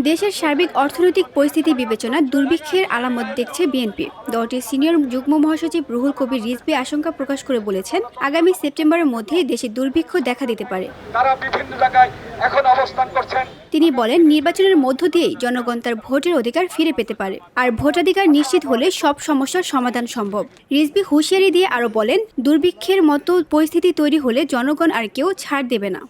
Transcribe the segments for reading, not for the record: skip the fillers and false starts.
দেশের সার্বিক অর্থনৈতিক পরিস্থিতি বিবেচনায় দুর্ভিক্ষের আলামত দেখছে বিএনপি। দলটির সিনিয়র যুগ্ম মহাসচিব রুহুল কবির রিজভী আশঙ্কা প্রকাশ করে বলেছেন, আগামী সেপ্টেম্বরের মধ্যেই দেশে দুর্ভিক্ষ দেখা দিতে পারে। তারা বিভিন্ন জায়গায় এখন অবস্থান করছেন। তিনি বলেন, নির্বাচনের মধ্য দিয়েই জনগণ তার ভোটের অধিকার ফিরে পেতে পারে, আর ভোটাধিকার নিশ্চিত হলে সব সমস্যার সমাধান সম্ভব। রিজভী হুঁশিয়ারি দিয়ে আরও বলেন, দুর্ভিক্ষের মতো পরিস্থিতি তৈরি হলে জনগণ আর কেউ ছাড় দেবে না।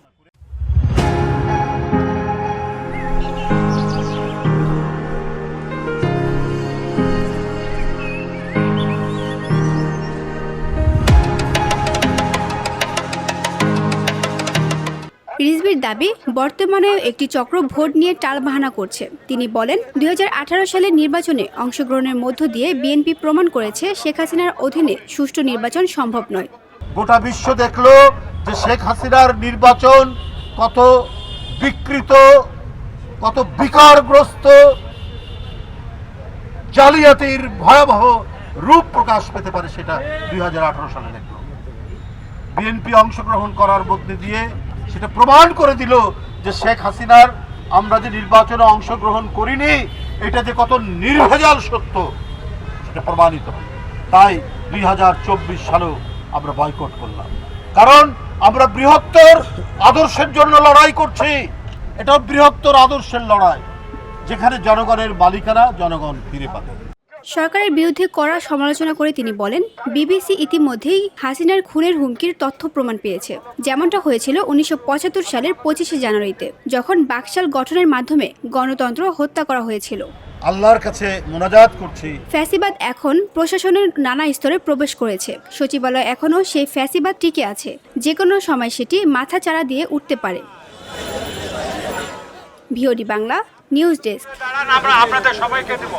রিজভীর দাবি, বর্তমানে একটি চক্র ভোট নিয়ে টালবাহানা করছে। তিনি বলেন, 2018 সালের নির্বাচনে অংশগ্রহণের মধ্য দিয়ে বিএনপি প্রমাণ করেছে শেখ হাসিনার অধীনে সুষ্ঠু নির্বাচন সম্ভব নয়। গোটা বিশ্ব দেখলো যে শেখ হাসিনার নির্বাচন কত বিকৃত, কত বিকারগ্রস্ত, জালিয়াতির ভয়াবহ রূপ প্রকাশ পেতে পারে, সেটা 2018 সালে দেখলো। বিএনপি অংশগ্রহণ করার মধ্যে দিয়ে সেটা প্রমাণ করে দিল যে শেখ হাসিনার আমরা যে নির্বাচনে অংশগ্রহণ করিনি এটা যে কত নির্ভেজাল সত্য সেটা প্রমাণিত। তাই 2024 সালেও আমরা বয়কট করলাম, কারণ আমরা বৃহত্তর আদর্শের জন্য লড়াই করছি। এটা বৃহত্তর আদর্শের লড়াই, যেখানে জনগণের মালিকানা জনগণ ফিরে পাবে। সরকারের বিরুদ্ধে কড়া সমালোচনা করে তিনি বলেন, বিবিসি ইতিমধ্যেই হাসিনার খুনের হুমকির তথ্য প্রমাণ পেয়েছে, যেমনটা হয়েছিল 1975 সালের 25শে জানুয়ারিতে, যখন বাকশাল গঠনের মাধ্যমে গণতন্ত্র হত্যা করা হয়েছিল। আল্লাহর কাছে মোনাজাত করছি। ফ্যাসিবাদ এখন প্রশাসনের নানা স্তরে প্রবেশ করেছে। সচিবালয় এখনও সেই ফ্যাসিবাদ টিকে আছে, যে কোনো সময় সেটি মাথা চাড়া দিয়ে উঠতে পারে। VOD Bangla news desk. আমরা আপনাদের সবাইকে দেব।